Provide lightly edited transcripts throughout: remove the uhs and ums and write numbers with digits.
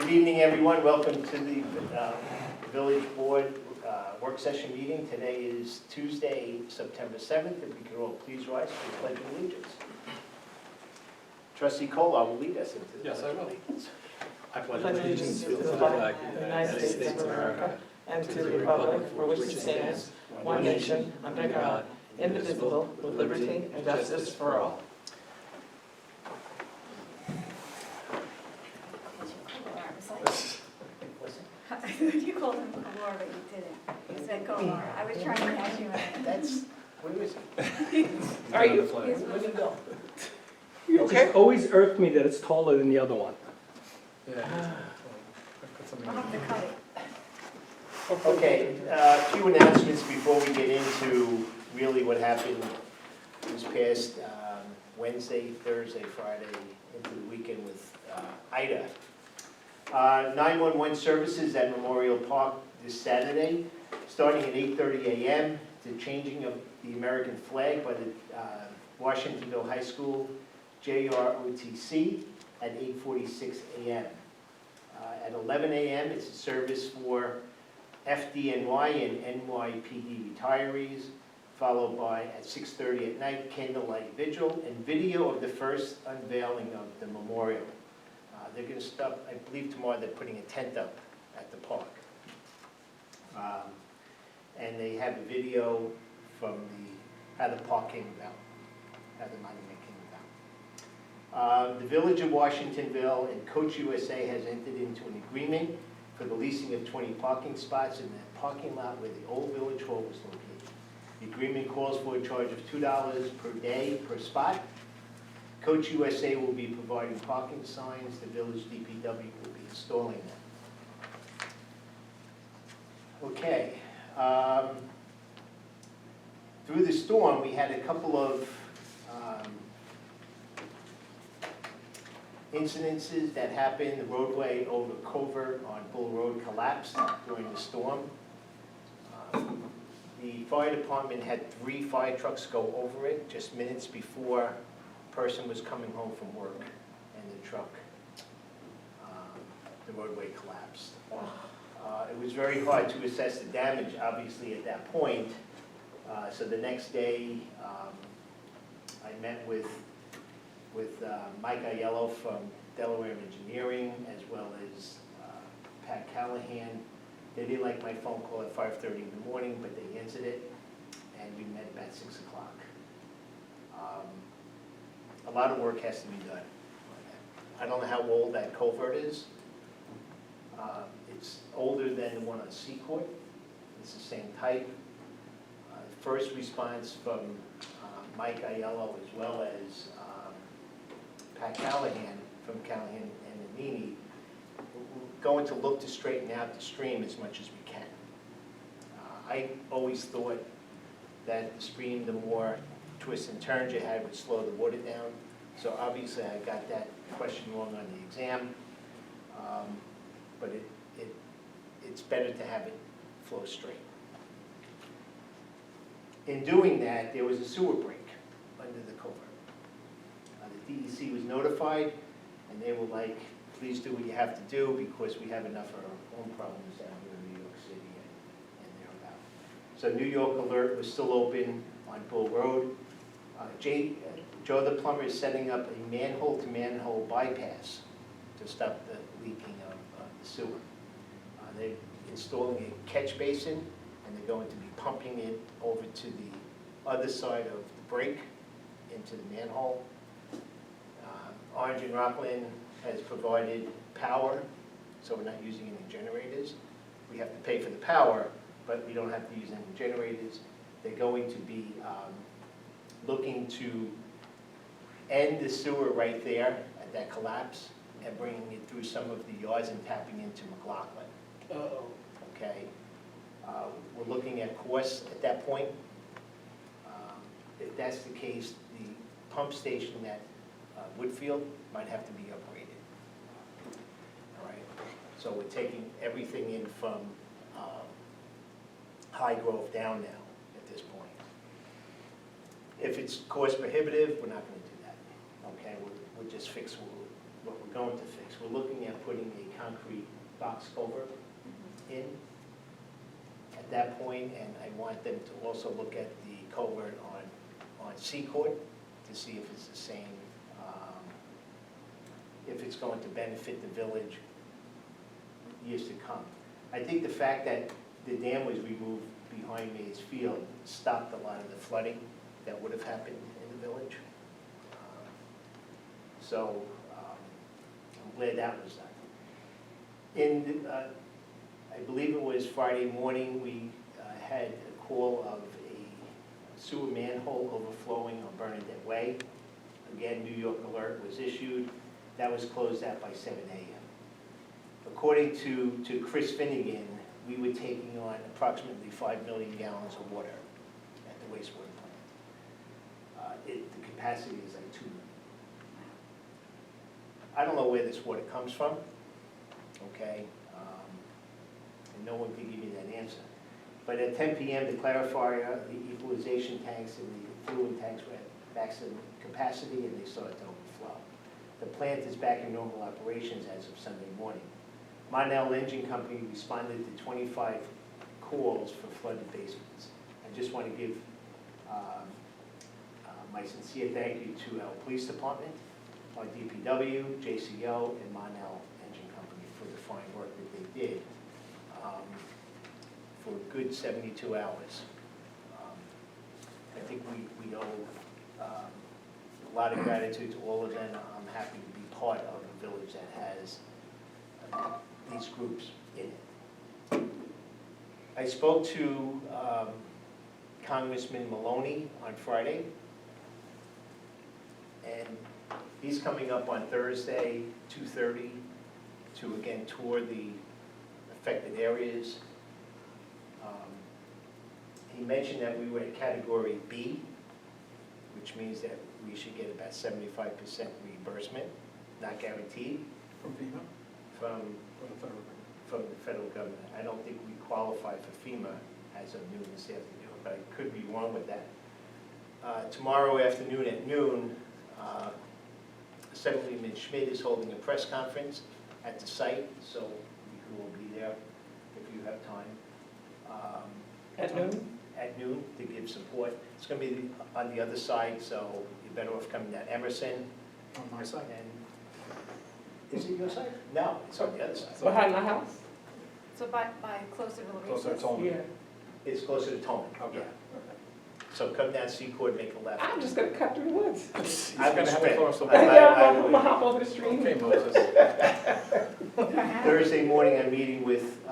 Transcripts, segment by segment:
Good evening, everyone. Welcome to the Village Board work session meeting. Today is Tuesday, September 7th. If we could all please rise for the Pledge of Allegiance. Trustee Kolar will lead us into the Yes, Pledge I will. of Allegiance. I pledge allegiance to the flag of the United States of America and to the republic for which it stands, one nation, under God, indivisible, with liberty and justice for all. You called him Kolar, but you didn't. You said Kolar. I was trying to catch you in. That's, what is it? Are you? Where'd you go? It just always irked me that it's taller than the other one. Yeah. I'll have to cut it. Okay, a few announcements before we get into really what happened this past Wednesday, Thursday, Friday, into the weekend with Ida. 911 services at Memorial Park this Saturday, starting at 8:30 a.m. The changing of the American flag by the Washingtonville High School JROTC at 8:46 a.m. At 11 a.m. it's a service for FDNY and NYPD retirees, followed by at 6:30 at night candlelight vigil and video of the first unveiling of the memorial. They're going to stop, I believe tomorrow they're putting a tent up at the park. And they have a video from how the park came about, how the monument came about. The Village of Washingtonville and Coach USA has entered into an agreement for the leasing of 20 parking spots in the parking lot where the old Village Hall was located. The agreement calls for a charge of $2 per day per spot. Coach USA will be providing parking signs. The Village DPW will be installing them. Okay. Through the storm, we had a couple of incidences that happened. The roadway over Covert on Bull Road collapsed during the storm. The fire department had 3 fire trucks go over it just minutes before a person was coming home from work, and the truck, the roadway collapsed. It was very hard to assess the damage, obviously, at that point. So the next day, I met with Mike Aiello from Delaware Engineering, as well as Pat Callahan. They didn't like my phone call at 5:30 in the morning, but they answered it, and we met about 6 o'clock. A lot of work has to be done. I don't know how old that culvert is. It's older than the one on Seacourt. It's the same type. First response from Mike Aiello, as well as Pat Callahan from Callahan and Nannini, we're going to look to straighten out the stream as much as we can. I always thought that the stream, the more twists and turns you had, would slow the water down. So obviously I got that question wrong on the exam, but it's better to have it flow straight. In doing that, there was a sewer break under the culvert. The DEC was notified, and they were like, please do what you have to do, because we have enough of our own problems down here in New York City and thereabouts. So New York Alert was still open on Bull Road. Joe the plumber is setting up a manhole-to-manhole bypass to stop the leaking of the sewer. They're installing a catch basin, and they're going to be pumping it over to the other side of the break into the manhole. Orange and Rockland has provided power, so we're not using any generators. We have to pay for the power, but we don't have to use any generators. They're going to be looking to end the sewer right there at that collapse and bringing it through some of the yards and tapping into McLaughlin. Okay. We're looking at costs at that point. If that's the case, the pump station at Woodfield might have to be upgraded. All right. So we're taking everything in from High Grove down now at this point. If it's cost prohibitive, we're not going to do that. Okay. We'll just fix what we're going to fix. We're looking at putting a concrete box culvert in at that point, and I want them to also look at the culvert on Secord to see if it's the same, if it's going to benefit the village years to come. I think the fact that the dam was removed behind Mays Field stopped a lot of the flooding that would have happened in the village. So I'm glad that was done. I believe it was Friday morning, we had a call of a sewer manhole overflowing on Bernadette Way. Again, New York alert was issued. That was closed out by 7 a.m. According to Chris Finnegan, we were taking on approximately 5 million gallons of water at the wastewater plant. The capacity is like 2 million. I don't know where this water comes from, okay? And no one can give me that answer. But at 10 p.m., the clarifier, the equalization tanks and the fluid tanks were at maximum capacity and they started to overflow. The plant is back in normal operations as of Sunday morning. Monell Engine Company responded to 25 calls for flooded basements. I just want to give my sincere thank you to our police department, our DPW, JCO, and Monell Engine Company for the fine work that they did for a good 72 hours. I think we owe a lot of gratitude to all of them. I'm happy to be part of a village that has these groups in it. I spoke to Congressman Maloney on Friday, and he's coming up on Thursday, 2:30, to again tour the affected areas. He mentioned that we were at category B, which means that we should get about 75% reimbursement, not guaranteed, From FEMA? from Or the federal government? from the federal government. I don't think we qualify for FEMA as of noon this afternoon, but I could be wrong with that. Tomorrow afternoon at noon, Assemblyman Schmidt is holding a press conference at the site, so you will be there if you have time. At noon? At noon to give support. It's going to be on the other side, so you're better off coming down Emerson. On my side? And is it your side? No, it's on the other side. Behind my house? So by closer to the Closer races? to home? Yeah. It's closer to Tolman. Okay. Yeah. So come down Secord, make a left. I'm just gonna cut through the woods. He's I gonna would have to spend- cross over. I- Yeah, I'm would- gonna hop over the stream. Okay, Moses. Thursday morning, I'm meeting with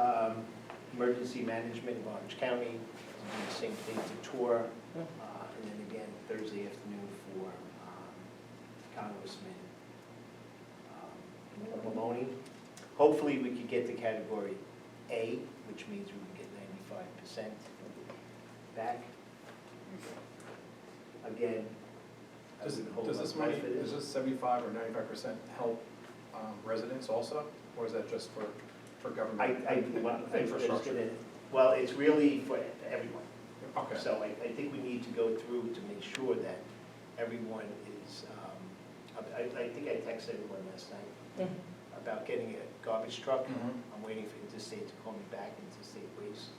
Emergency Management of Orange County, on the same thing to tour, and then again Thursday afternoon for Congressman Maloney. Hopefully, we could get to category A, which means we can get 95% back. Again, I Does wouldn't hold does up this money, for is this 75 or 95% help residents also? Or is that just for government infrastructure? Well, it's really for everyone. Okay. So I think we need to go through to make sure that everyone is, I think I texted everyone last night about getting a garbage truck. Mhm. I'm waiting for Interstate to call me back, Interstate Waste.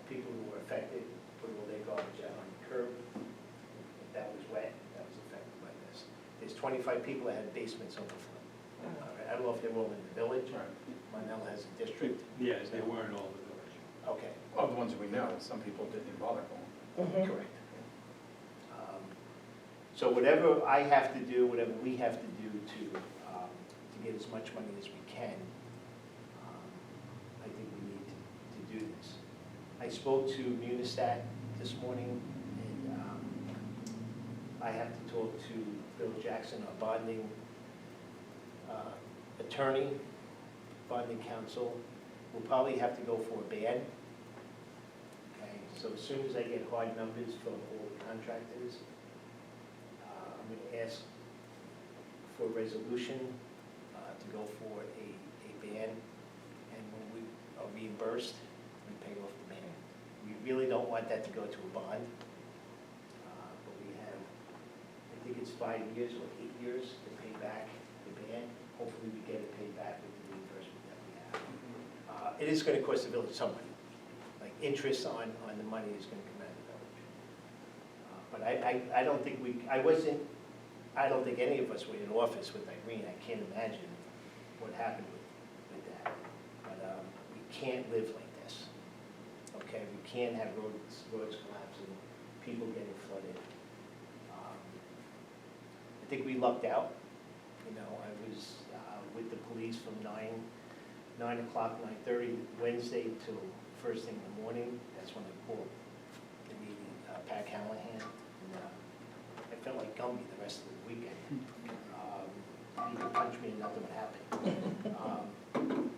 People who were affected put all their garbage out on the curb. If that was wet, that was affected by this. There's 25 people that had basements overflow. I don't know if they were all in the village. Right. Monell has a district. Yes, they weren't all the village. Okay. Well, the ones we know, some people didn't bother going. Correct. So whatever I have to do, whatever we have to do to get as much money as we can, I think we need to do this. I spoke to Munistat this morning, and I have to talk to Bill Jackson, our bonding attorney, bonding counsel. We'll probably have to go for a ban. Okay, so as soon as I get hard numbers from all the contractors, I'm going to ask for a resolution to go for a ban, and when we are reimbursed, we pay off the ban. We really don't want that to go to a bond, but we have, I think it's 5 years or 8 years to pay back the ban. hopefully we get it paid back with the reimbursement that we have. It is gonna cost the village some money, like interest on the money is gonna come out of the village. But I don't think I don't think any of us were in office with Irene. I can't imagine what happened with that. But we can't live like this, okay? We can't have roads collapsing, people getting flooded. I think we lucked out. You know, I was with the police from 9 o'clock, 9:30 Wednesday till first thing in the morning. That's when I called the meeting, Pat Callahan. And, I felt like Gumby the rest of the weekend. He could punch me and nothing would happen.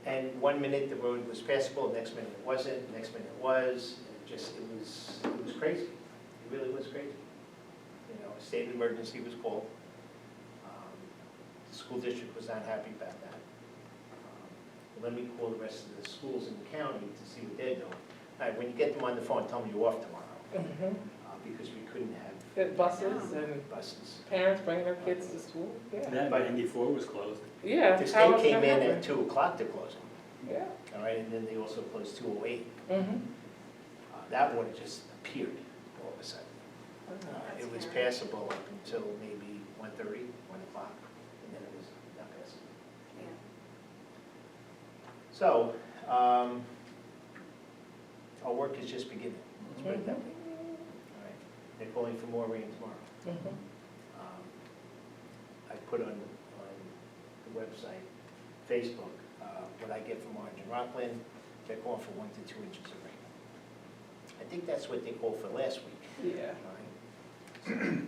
And 1 minute the road was passable, next minute it wasn't, next minute it was. It was crazy. It really was crazy. You know, a state of emergency was called. The school district was not happy about that. Let me call the rest of the schools in the county to see what they're doing. All right, when you get them on the phone, tell them you're off tomorrow, because we couldn't have Buses and buses. parents bringing their kids to school, yeah. That 94 was closed. Yeah. The how state else came that in happen? at 2 o'clock to close them, Yeah. all right, and then they also closed 2:08. Mm-hmm. That one just appeared all of a sudden. It was passable up until maybe 1:30, 1 o'clock, and then it was not passable. Yeah. So, our work is just beginning, let's put it that way. All right, they're calling for more rain tomorrow. Mhm. I put on the website, Facebook, what I get from Orange and Rockland, they're calling for 1 to 2 inches of rain. I think that's what they called for last week. Yeah. All right.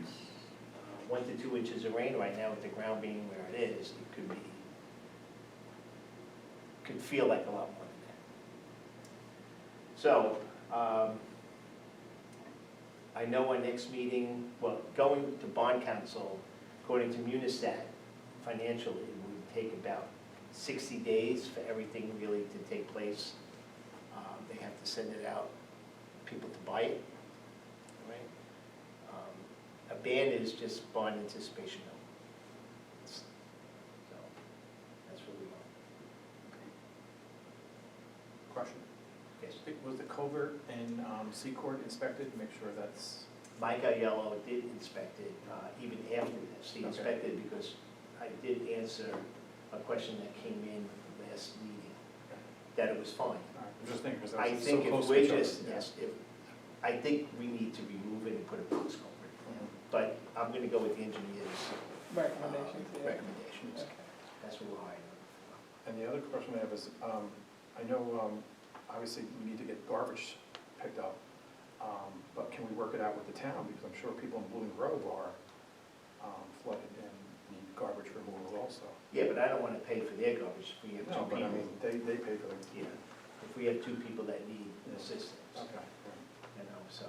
1 to 2 inches of rain right now with the ground being where it is, it could feel like a lot more than that. So, I know our next meeting, well, going to bond council, according to Munistat, financially, it would take about 60 days for everything really to take place. They have to send it out, people to buy it, right? A ban is just bond anticipation note. So, that's where we are. Question. Yes. Was the culvert in Seacourt inspected, make sure that's, Mike Aiello did inspect it, even after this. He Okay. inspected because I did answer a question that came in last meeting, that it was fine. all right, I'm just thinking, because I that was so think close if to we're each other. just, yes, I think we need to remove it and put a post culvert. Mhm. But I'm gonna go with the engineer's Recommendations, yeah. recommendations. Okay. That's what we're hiring. And the other question I have is, I know, obviously, we need to get garbage picked up, but can we work it out with the town? Because I'm sure people in Blooming Grove are flooded and need garbage removal also. Yeah, but I don't wanna pay for their garbage if we have No, two but I people. mean, they pay for the, Yeah, if we have two people that need assistance, okay. you know, so,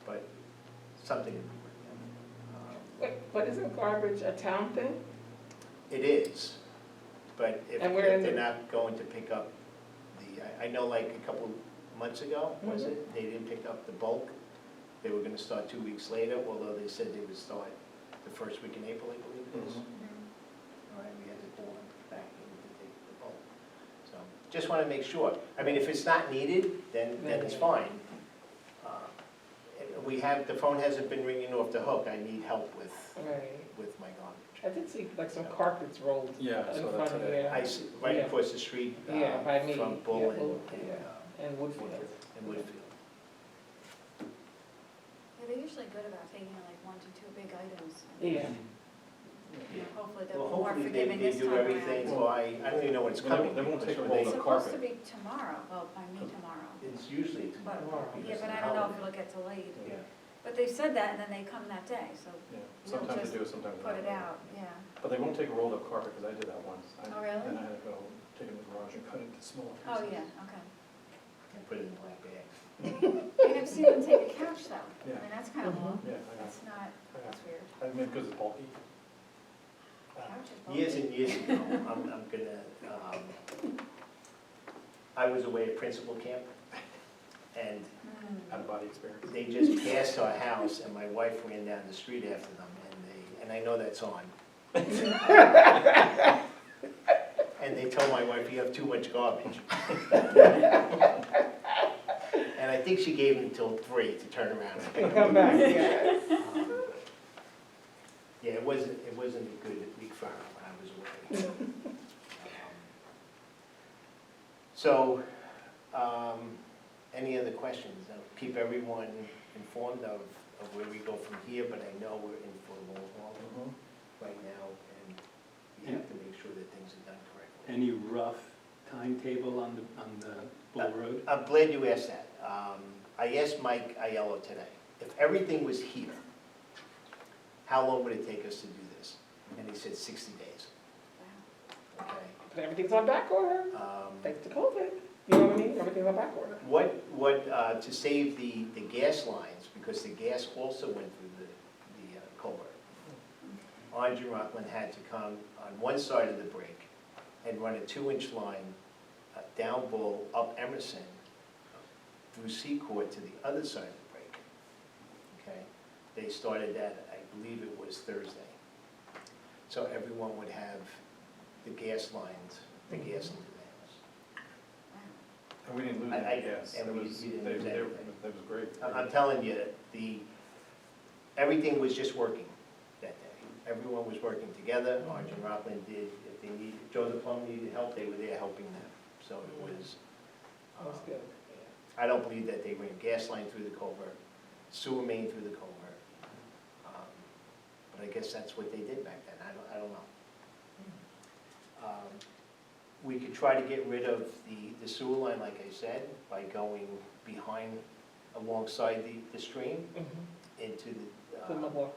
but something to be worked Wait, but isn't garbage a town thing? out. It is, but if And we're in they're the- not going to pick up I know like a couple months ago, was it, they didn't pick up the bulk. They were gonna start 2 weeks later, although they said they would start the first week in April, I believe it is. All right, we had to call them back in to take the bulk. So, just wanna make sure. I mean, if it's not needed, then it's fine. The phone hasn't been ringing off the hook. I need help with Right. my garbage. I did see like some carpets rolled Yeah, I in saw that front of today. there. I see, right Yeah. across the street, Yeah, by me. from Yeah, Bull and Bull, yeah. And Woodfield. Woodfield. Yeah, they're usually good about taking like 1 to 2 big items. Yeah. You know, hopefully they'll Well, be more hopefully forgiving they this do time everything, around. so I don't even know when it's Well, coming. they won't take a because hold It's of supposed to carpet. be tomorrow, well, by me tomorrow. It's usually But, tomorrow. yeah, because but of I the don't know if holiday. it'll get delayed. Yeah, But they've said that, and then they come that day, so Yeah, we'll sometimes just they do, sometimes they put don't. it out, yeah. But they won't take a rolled up carpet, because I did that once. Oh, really? And I had to go take it in the garage and cut it into smaller pieces. Oh, yeah, okay. and put it in black bags. I never seen them take a couch, though. I Yeah. mean, that's kind of long. Yeah, I know. That's not, that's weird. I mean, because it's bulky. Couch is bulky. Years and years ago, I'm gonna, I was away at principal camp, and Hmm. Out of body experience. they just passed our house, and my wife ran down the street after them, and I know that's on And they told my wife, you have too much garbage. And I think she gave them until 3 to turn around. Come back, yeah. Yeah, it wasn't a good week for her when I was away. So, any other questions? I'll keep everyone informed of where we go from here, but I know we're in for a long haul right now, and we have to make sure that things are done correctly. Any rough timetable on the Bull Road? I'm glad you asked that. I asked Mike Aiello today, if everything was here, how long would it take us to do this? And he said 60 days. Okay. But everything's on back order, thanks to COVID. You know what I mean? Everything's on back order. To save the gas lines, because the gas also went through the culvert. Orange and Rockland had to come on one side of the break and run a 2-inch line down Bull, up Emerson, through Seacourt to the other side of the break. Okay? They started that, I believe it was Thursday. So everyone would have the gas lines, the gas into the house. And we didn't lose I- any gas. and It we- was, we didn't they- lose they- anything. That was great. I'm telling you, everything was just working that day. Everyone was working together. Orange and Rockland did, if they needed, Joe the plumber needed help, they were there helping them. So it was. That's good. I don't believe that they ran gas line through the culvert, sewer main through the culvert. But I guess that's what they did back then. I don't know. We could try to get rid of the sewer line, like I said, by going behind, alongside the stream into The the McLaughlin.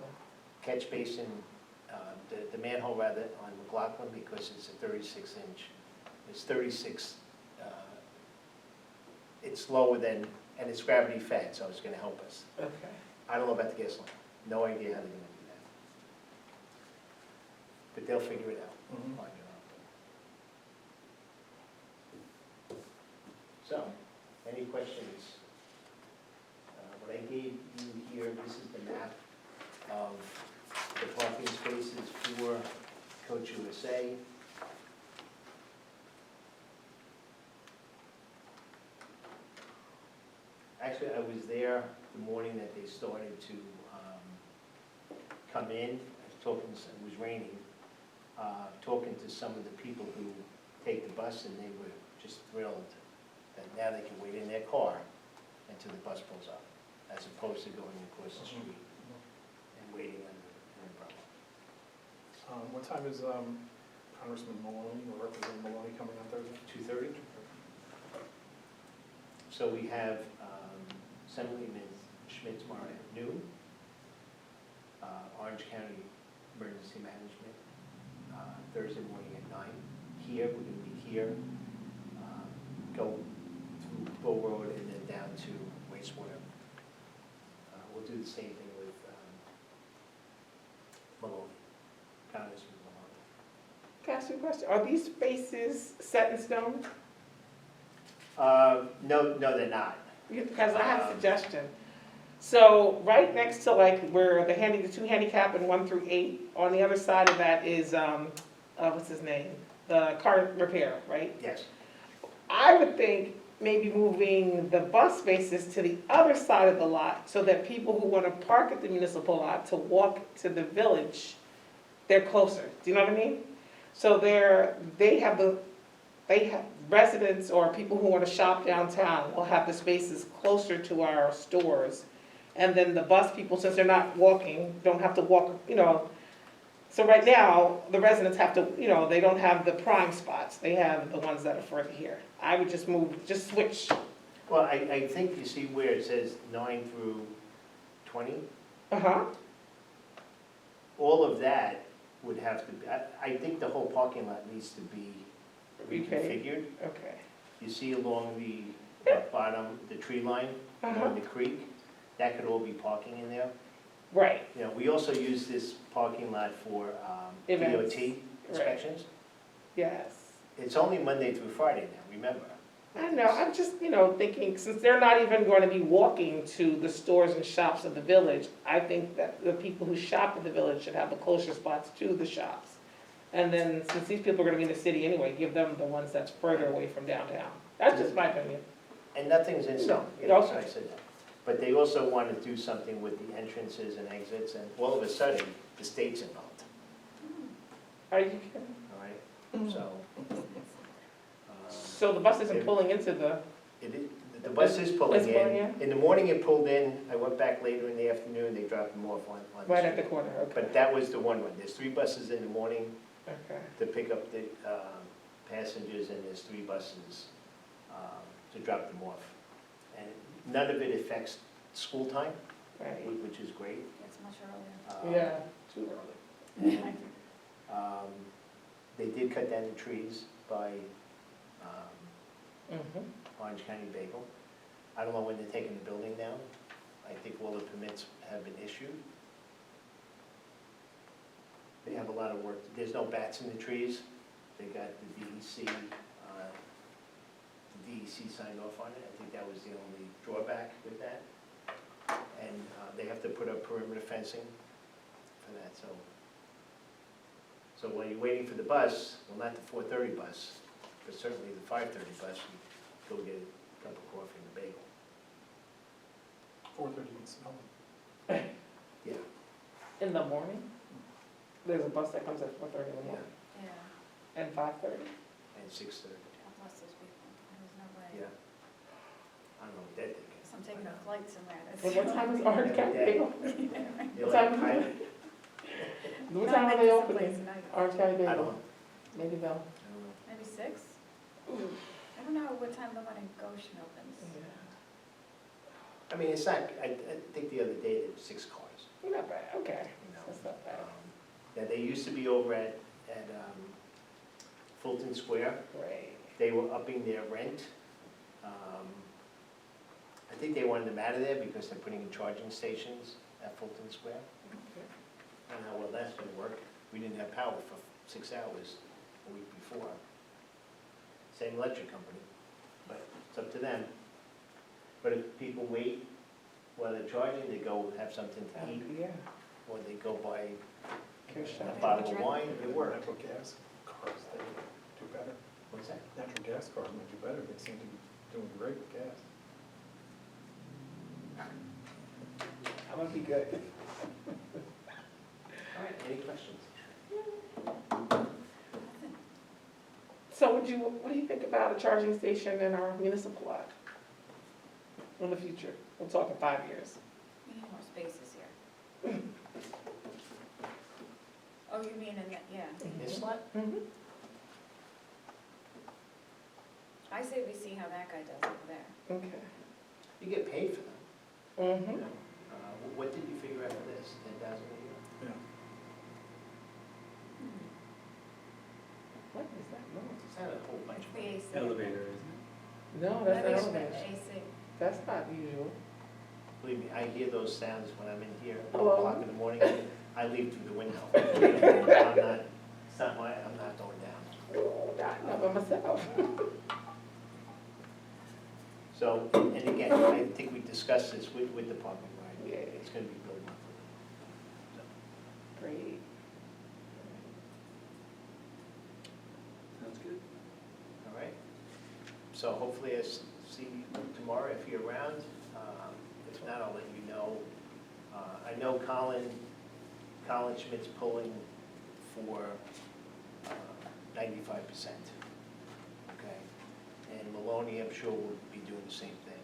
catch basin, the manhole rather, on McLaughlin, because it's a 36-inch. It's 36, it's lower than, and it's gravity fed, so it's gonna help us. Okay. I don't know about the gas line, no idea how they're gonna do that. But they'll figure it out. Mhm. on their own. So, any questions? What I gave you here, this is the map of the parking spaces for Coach USA. Actually, I was there the morning that they started to come in. I was talking, it was raining, talking to some of the people who take the bus, and they were just thrilled that now they can wait in their car until the bus pulls up, as opposed to going across the street and waiting under an umbrella. What time is Congressman Maloney or Representative Maloney coming on Thursday? 2:30? So we have Assemblyman Schmidt tomorrow at noon, Orange County Emergency Management Thursday morning at 9. Here, we're going to be here, go through Bull Road and then down to wastewater. We'll do the same thing with Maloney, Congressman Maloney. Can I ask you a question? Are these spaces set in stone? No, they're not. Because I have a suggestion. So right next to like where the 2 handicap and 1 through 8, on the other side of that is, what's his name? The car repair, right? Yes. I would think maybe moving the bus spaces to the other side of the lot so that people who want to park at the municipal lot to walk to the village, they're closer. Do you know what I mean? So they have residents or people who want to shop downtown will have the spaces closer to our stores. And then the bus people, since they're not walking, don't have to walk, So right now, the residents have to, they don't have the prime spots. They have the ones that are further here. I would just switch. Well, I think you see where it says 9 through 20? Uh-huh. All of that would have to be, I think the whole parking lot needs to be reconfigured. Okay. You see along the bottom, the tree line, Uh-huh. along the creek, that could all be parking in there. Right. We also use this parking lot for Events. DOT inspections. Yes. It's only Monday through Friday now, remember? I know, I'm just, thinking, since they're not even going to be walking to the stores and shops of the village, I think that the people who shop in the village should have the closer spots to the shops. And then, since these people are gonna be in the city anyway, give them the ones that's further away from downtown. That's just my opinion. And nothing's in stone, It so also- I said that. But they also want to do something with the entrances and exits, and all of a sudden, the state's involved, Are you kidding? all right? So, So the bus isn't pulling into the, the bus is pulling It's pulling in. In the morning it pulled in, I went back later in the afternoon, they dropped them off on the right at the street. corner, okay, But that was the one, there's 3 buses in the morning okay. to pick up the passengers, and there's 3 buses to drop them off. And none of it affects school time, Right, which is great. It's much earlier. yeah, too early. They did cut down the trees by Mhm. Orange County Bagel. I don't know when they're taking the building down. I think all the permits have been issued. They have a lot of work. There's no bats in the trees. They got the DEC signed off on it. I think that was the only drawback with that. And they have to put up perimeter fencing for that, so. So while you're waiting for the bus, well, not the 4:30 bus, but certainly the 5:30 bus, you go get a cup of coffee and a bagel. 4:30 in snow. Yeah, In the morning? There's a bus that comes at 4:30 in the yeah, morning, Yeah, and 5:30? and 6:30, God bless those people. There's no way. yeah. I don't know what that thing is. So I'm taking a flight somewhere. That's- And what time is Orange County Yeah. Bagel? You're What like, time? What No, time are maybe they someplace opening? tonight. Orange County I Bagel? don't know. Maybe they'll. I don't know. Maybe 6? I don't know what time the one in Goshen opens. I mean, it's not, I think the other day there were 6 cars, Not bad, okay. you know. That's not bad. Yeah, they used to be over at Fulton Square. Great. They were upping their rent. I think they wanted them out of there because they're putting in charging stations at Fulton Square. I don't know how well that's gonna work. We didn't have power for 6 hours a week before. Same electric company, but it's up to them. But if people wait while they're charging, they go have something to eat, Yeah. or they go buy Good a shot. bottle of wine, it works. Natural gas cars, they do better. What's that? Natural gas cars might do better. They seem to be doing great with gas. That must be good. All right, any questions? So what do you think about a charging station in our municipal lot? In the future, we're talking 5 years. We need more spaces here. Oh, you mean in that, yeah. This lot? Mm-hmm. I say we see how that guy does over there. Okay. You get paid for them. Mm-hmm. What did you figure out for this, 10,000 a year? Yeah. What is that noise? It's not a whole bunch of The money. AC. Elevator, isn't it? No, Maybe that's it's not the nice. AC. That's not usual. Believe me, I hear those sounds when I'm in here, Hello? 1 o'clock in the morning, I leave through the window. I'm not going down. Oh, not by myself. So, and again, I think we discussed this with Department, right? Yeah. It's gonna be billed monthly. Great. Sounds good. All right? So hopefully I see you tomorrow if you're around. If not, I'll let you know. I know Colin Schmidt's pulling for 95%. Okay? And Maloney, I'm sure, will be doing the same thing.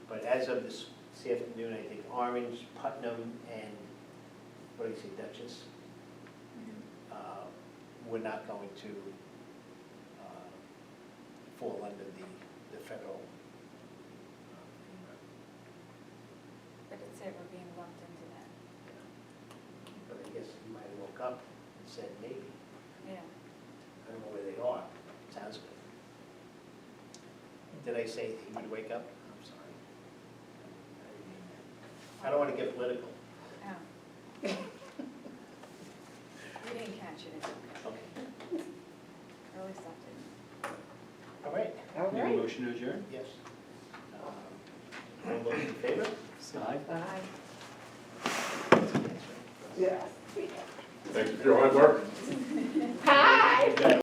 But as of this afternoon, I think Orange, Putnam, and, what do you say, Dutchess? We're not going to fall under the federal. But it said we're being lumped into that. But I guess he might have woke up and said maybe. Yeah. I don't know where they are. Sounds good. Did I say he would wake up? I'm sorry. I didn't mean that. I don't want to get political. Oh. We didn't catch it. It's okay. Okay. Or at least I didn't. Motion to adjourn? Yes. All those in favor? Aye. Yes. Thank you for your hard work. Hi.